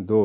2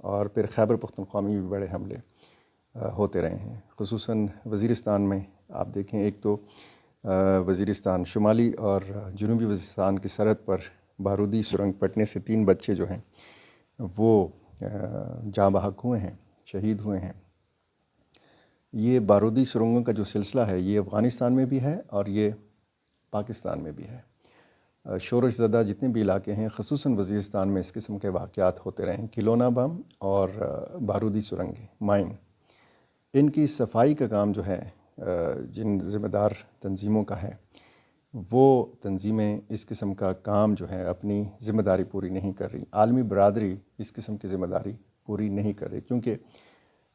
اور پھر خیبر پختونخوا میں بھی بڑے حملے ہوتے رہے ہیں، خصوصاً وزیرستان میں آپ دیکھیں، ایک تو وزیرستان شمالی اور جنوبی وزیرستان کی سرحد پر بارودی سرنگ پھٹنے سے 3 بچے جو ہیں وہ جاں بحق ہوئے ہیں، شہید ہوئے ہیں۔ یہ بارودی سرنگوں کا جو سلسلہ ہے یہ افغانستان میں بھی ہے اور یہ پاکستان میں بھی ہے۔ شورش زدہ جتنے بھی علاقے ہیں، خصوصاً وزیرستان میں اس قسم کے واقعات ہوتے رہے ہیں، کلونا بم اور بارودی سرنگیں، مائن، ان کی صفائی کا کام جو ہے جن ذمہ دار تنظیموں کا ہے، وہ تنظیمیں اس قسم کا کام جو ہے اپنی ذمہ داری پوری نہیں کر رہی۔ عالمی برادری اس قسم کی ذمہ داری پوری نہیں کر رہی، کیونکہ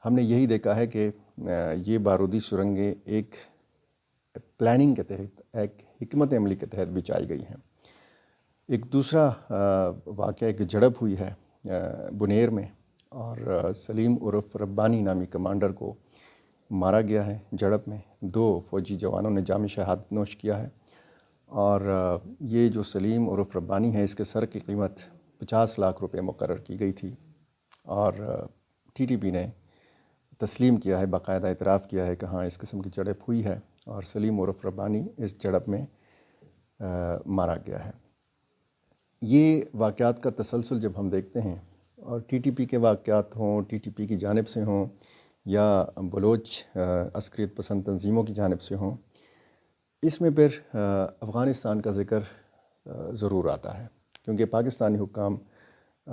ہم نے یہی دیکھا ہے کہ یہ بارودی سرنگیں ایک پلاننگ کے تحت، ایک حکمت عملی کے تحت بچائی گئی ہیں۔ ایک دوسرا واقعہ ایک جھڑپ ہوئی ہے بنیر میں، اور سلیم عرف ربانی نامی کمانڈر کو مارا گیا ہے جھڑپ میں، 2 فوجی جوانوں نے جام شہادت نوش کیا ہے۔ اور یہ جو سلیم عرف ربانی ہے، اس کے سر کی قیمت 50 لاکھ روپے مقرر کی گئی تھی، اور ٹی ٹی پی نے تسلیم کیا ہے، باقاعدہ اعتراف کیا ہے کہ ہاں اس قسم کی جھڑپ ہوئی ہے اور سلیم عرف ربانی اس جھڑپ میں مارا گیا ہے۔ یہ واقعات کا تسلسل جب ہم دیکھتے ہیں، اور ٹی ٹی پی کے واقعات ہوں، ٹی ٹی پی کی جانب سے ہوں یا بلوچ عسکریت پسند تنظیموں کی جانب سے ہوں، اس میں پھر افغانستان کا ذکر ضرور آتا ہے، کیونکہ پاکستانی حکام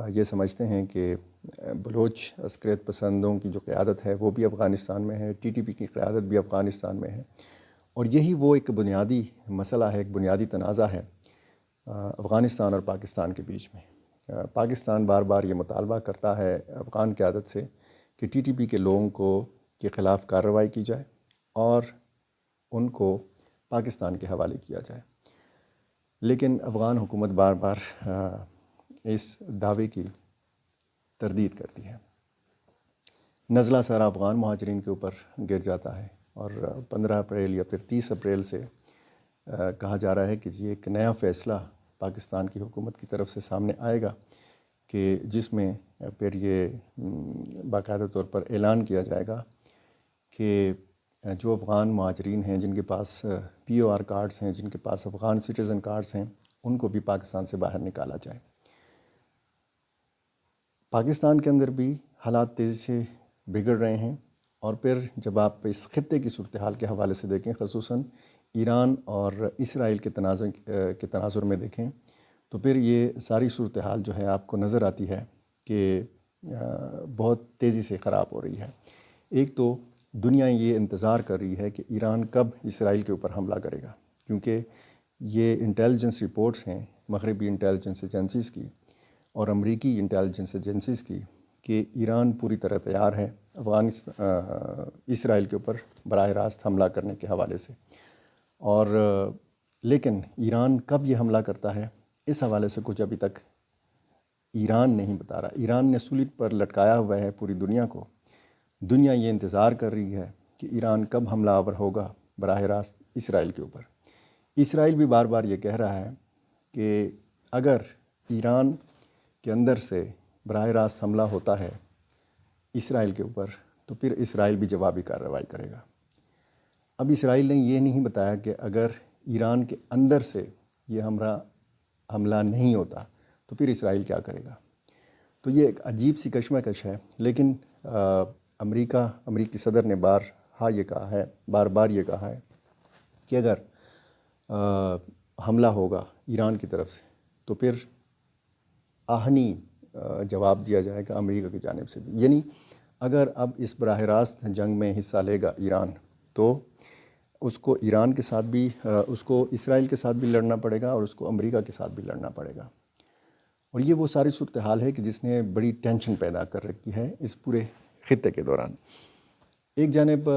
یہ سمجھتے ہیں کہ بلوچ عسکریت پسندوں کی جو قیادت ہے وہ بھی افغانستان میں ہے، ٹی ٹی پی کی قیادت بھی افغانستان میں ہے، اور یہی وہ ایک بنیادی مسئلہ ہے، ایک بنیادی تنازع ہے افغانستان اور پاکستان کے بیچ میں۔ پاکستان بار بار یہ مطالبہ کرتا ہے افغان قیادت سے کہ ٹی ٹی پی کے لوگوں کے خلاف کارروائی کی جائے اور ان کو پاکستان کے حوالے کیا جائے، لیکن افغان حکومت بار بار اس دعوے کی تردید کرتی ہے۔ نزلہ سارا افغان مہاجرین کے اوپر گر جاتا ہے، اور 15 اپریل یا پھر 30 اپریل سے کہا جا رہا ہے کہ یہ ایک نیا فیصلہ پاکستان کی حکومت کی طرف سے سامنے آئے گا، کہ جس میں پھر یہ باقاعدہ طور پر اعلان کیا جائے گا کہ جو افغان مہاجرین ہیں، جن کے پاس پی او آر کارڈز ہیں، جن کے پاس افغان سٹیزن کارڈز ہیں، ان کو بھی پاکستان سے باہر نکالا جائے۔ پاکستان کے اندر بھی حالات تیزی سے بگڑ رہے ہیں، اور پھر جب آپ اس خطے کی صورتحال کے حوالے سے دیکھیں، خصوصاً ایران اور اسرائیل کے تناظر میں دیکھیں، تو پھر یہ ساری صورتحال جو ہے آپ کو نظر آتی ہے کہ بہت تیزی سے خراب ہو رہی ہے۔ ایک تو دنیا یہ انتظار کر رہی ہے کہ ایران کب اسرائیل کے اوپر حملہ کرے گا، کیونکہ یہ انٹیلیجنس رپورٹس ہیں مغربی انٹیلیجنس ایجنسیز کی اور امریکی انٹیلیجنس ایجنسیز کی کہ ایران پوری طرح تیار ہے اسرائیل کے اوپر براہ راست حملہ کرنے کے حوالے سے، اور لیکن ایران کب یہ حملہ کرتا ہے اس حوالے سے کچھ ابھی تک ایران نہیں بتا رہا۔ ایران نے سولید پر لٹکایا ہوا ہے پوری دنیا کو، دنیا یہ انتظار کر رہی ہے کہ ایران کب حملہ آور ہوگا براہ راست اسرائیل کے اوپر۔ اسرائیل بھی بار بار یہ کہہ رہا ہے کہ اگر ایران کے اندر سے براہ راست حملہ ہوتا ہے اسرائیل کے اوپر تو پھر اسرائیل بھی جوابی کارروائی کرے گا۔ اب اسرائیل نے یہ نہیں بتایا کہ اگر ایران کے اندر سے یہ حملہ نہیں ہوتا تو پھر اسرائیل کیا کرے گا۔ تو یہ ایک عجیب سی کشمکش ہے، لیکن امریکی صدر نے بار بار یہ کہا ہے کہ اگر حملہ ہوگا ایران کی طرف سے تو پھر آہنی جواب دیا جائے گا امریکہ کی جانب سے بھی۔ یعنی اگر اب اس براہ راست جنگ میں حصہ لے گا ایران تو اس کو ایران کے ساتھ بھی اس کو اسرائیل کے ساتھ بھی لڑنا پڑے گا اور اس کو امریکہ کے ساتھ بھی لڑنا پڑے گا، اور یہ وہ ساری صورتحال ہے کہ جس نے بڑی ٹینشن پیدا کر رکھی ہے اس پورے خطے کے دوران۔ ایک جانب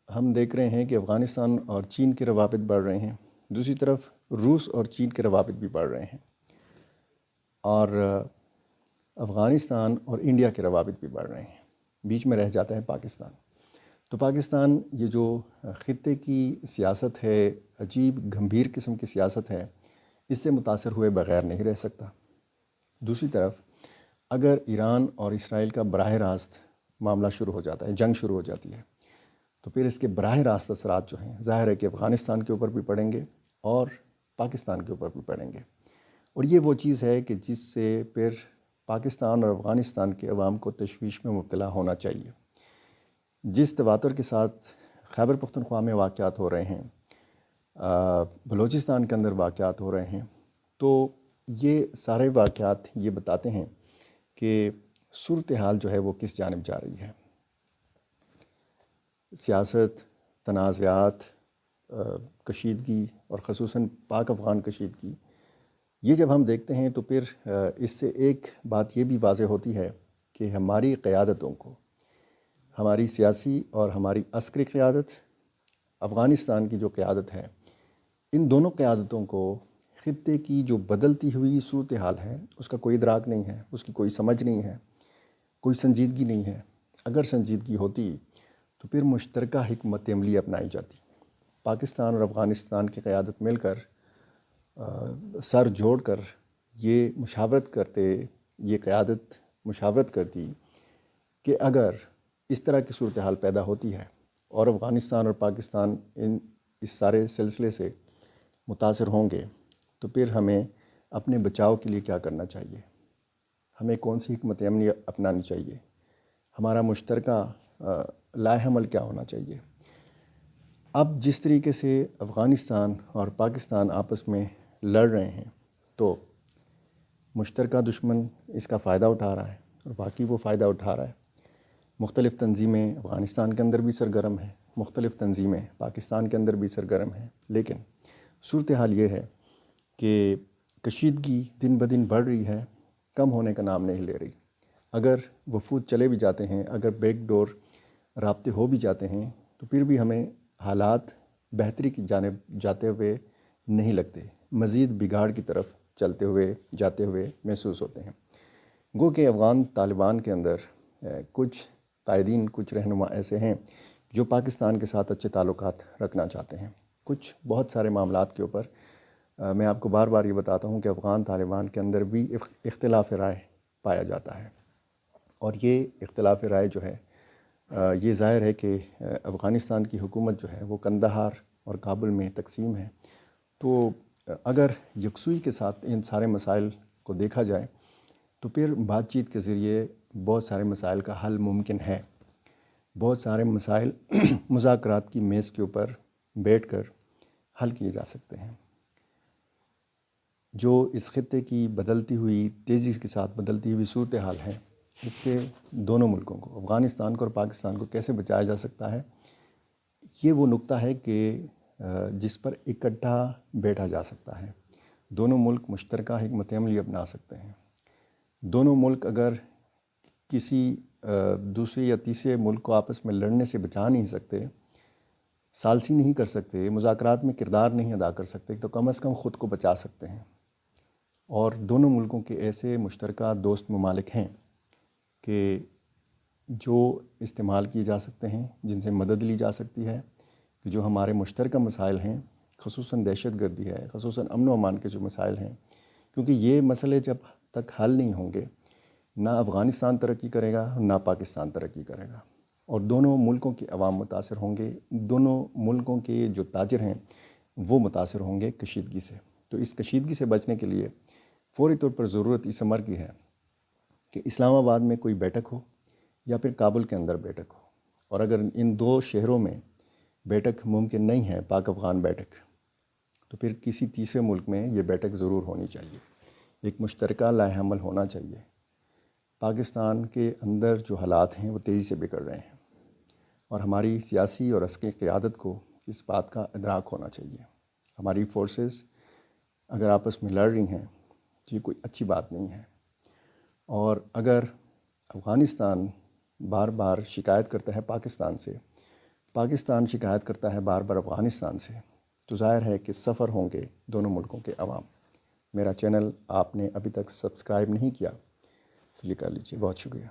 ہم دیکھ رہے ہیں کہ افغانستان اور چین کے روابط بڑھ رہے ہیں، دوسری طرف روس اور چین کے روابط بھی بڑھ رہے ہیں، اور افغانستان اور انڈیا کے روابط بھی بڑھ رہے ہیں، بیچ میں رہ جاتا ہے پاکستان۔ تو پاکستان یہ جو خطے کی سیاست ہے، عجیب گمبھیر قسم کی سیاست ہے، اس سے متاثر ہوئے بغیر نہیں رہ سکتا۔ دوسری طرف اگر ایران اور اسرائیل کا براہ راست معاملہ شروع ہو جاتا ہے، جنگ شروع ہو جاتی ہے، تو پھر اس کے براہ راست اثرات جو ہیں ظاہر ہے کہ افغانستان کے اوپر بھی پڑیں گے اور پاکستان کے اوپر بھی پڑیں گے. اور یہ وہ چیز ہے کہ جس سے پھر پاکستان اور افغانستان کے عوام کو تشویش میں مبتلا ہونا چاہیے. جس تواتر کے ساتھ خیبر پختونخوا میں واقعات ہو رہے ہیں، بلوچستان کے اندر واقعات ہو رہے ہیں، تو یہ سارے واقعات یہ بتاتے ہیں کہ صورتحال جو ہے وہ کس جانب جا رہی ہے. سیاست، تنازعات، کشیدگی اور خصوصاً پاک افغان کشیدگی، یہ جب ہم دیکھتے ہیں تو پھر اس سے ایک بات یہ بھی واضح ہوتی ہے کہ ہماری قیادتوں کو، ہماری سیاسی اور ہماری عسکری قیادت، افغانستان کی جو قیادت ہے، ان دونوں قیادتوں کو خطے کی جو بدلتی ہوئی صورتحال ہے اس کا کوئی ادراک نہیں ہے، اس کی کوئی سمجھ نہیں ہے، کوئی سنجیدگی نہیں ہے. اگر سنجیدگی ہوتی تو پھر مشترکہ حکمت عملی اپنائی جاتی. پاکستان اور افغانستان کی قیادت مل کر سر جوڑ کر یہ مشاورت کرتے، یہ قیادت مشاورت کرتی کہ اگر اس طرح کی صورتحال پیدا ہوتی ہے اور افغانستان اور پاکستان اس سارے سلسلے سے متاثر ہوں گے، تو پھر ہمیں اپنے بچاؤ کے لیے کیا کرنا چاہیے، ہمیں کون سی حکمت عملی اپنانی چاہیے، ہمارا مشترکہ لائحہ عمل کیا ہونا چاہیے. اب جس طریقے سے افغانستان اور پاکستان آپس میں لڑ رہے ہیں تو مشترکہ دشمن اس کا فائدہ اٹھا رہا ہے، اور باقی وہ فائدہ اٹھا رہا ہے. مختلف تنظیمیں افغانستان کے اندر بھی سرگرم ہیں، مختلف تنظیمیں پاکستان کے اندر بھی سرگرم ہیں، لیکن صورتحال یہ ہے کہ کشیدگی دن بدن بڑھ رہی ہے، کم ہونے کا نام نہیں لے رہی. اگر وفود چلے بھی جاتے ہیں، اگر بیک ڈور رابطے ہو بھی جاتے ہیں، تو پھر بھی ہمیں حالات بہتری کی جانب جاتے ہوئے نہیں لگتے، مزید بگاڑ کی طرف جاتے ہوئے محسوس ہوتے ہیں. گو کہ افغان طالبان کے اندر کچھ قائدین، کچھ رہنما ایسے ہیں جو پاکستان کے ساتھ اچھے تعلقات رکھنا چاہتے ہیں. کچھ بہت سارے معاملات کے اوپر میں آپ کو بار بار یہ بتاتا ہوں کہ افغان طالبان کے اندر بھی اختلاف رائے پایا جاتا ہے، اور یہ اختلاف رائے جو ہے یہ ظاہر ہے کہ افغانستان کی حکومت جو ہے وہ قندھار اور کابل میں تقسیم ہے. تو اگر یکسوئی کے ساتھ ان سارے مسائل کو دیکھا جائے تو پھر بات چیت کے ذریعے بہت سارے مسائل کا حل ممکن ہے. بہت سارے مسائل مذاکرات کی میز کے اوپر بیٹھ کر حل کیے جا سکتے ہیں. جو اس خطے کی بدلتی ہوئی، تیزی کے ساتھ بدلتی ہوئی صورتحال ہے، اس سے دونوں ملکوں کو، افغانستان کو اور پاکستان کو کیسے بچایا جا سکتا ہے، یہ وہ نقطہ ہے کہ جس پر اکٹھا بیٹھا جا سکتا ہے. دونوں ملک مشترکہ حکمت عملی اپنا سکتے ہیں. دونوں ملک اگر کسی دوسرے یا تیسرے ملک کو آپس میں لڑنے سے بچا نہیں سکتے، ثالثی نہیں کر سکتے، مذاکرات میں کردار نہیں ادا کر سکتے، تو کم از کم خود کو بچا سکتے ہیں. اور دونوں ملکوں کے ایسے مشترکہ دوست ممالک ہیں کہ جو استعمال کیے جا سکتے ہیں، جن سے مدد لی جا سکتی ہے، کہ جو ہمارے مشترکہ مسائل ہیں، خصوصاً دہشت گردی ہے، خصوصاً امن و امان کے جو مسائل ہیں، کیونکہ یہ مسئلے جب تک حل نہیں ہوں گے، نہ افغانستان ترقی کرے گا نہ پاکستان ترقی کرے گا، اور دونوں ملکوں کے عوام متاثر ہوں گے. دونوں ملکوں کے جو تاجر ہیں وہ متاثر ہوں گے کشیدگی سے. تو اس کشیدگی سے بچنے کے لیے فوری طور پر ضرورت اس امر کی ہے کہ اسلام آباد میں کوئی بیٹھک ہو یا پھر کابل کے اندر بیٹھک ہو، اور اگر ان دو شہروں میں بیٹھک ممکن نہیں ہے، پاک افغان بیٹھک، تو پھر کسی تیسرے ملک میں یہ بیٹھک ضرور ہونی چاہیے. ایک مشترکہ لائحہ عمل ہونا چاہیے. پاکستان کے اندر جو حالات ہیں وہ تیزی سے بگڑ رہے ہیں، اور ہماری سیاسی اور عسکری قیادت کو اس بات کا ادراک ہونا چاہیے. ہماری فورسز اگر آپس میں لڑ رہی ہیں تو یہ کوئی اچھی بات نہیں ہے. اور اگر افغانستان بار بار شکایت کرتا ہے پاکستان سے، پاکستان شکایت کرتا ہے بار بار افغانستان سے، تو ظاہر ہے کہ سفر ہوں گے دونوں ملکوں کے عوام. میرا چینل آپ نے ابھی تک سبسکرائب نہیں کیا تو یہ کر لیجیے. بہت شکریہ.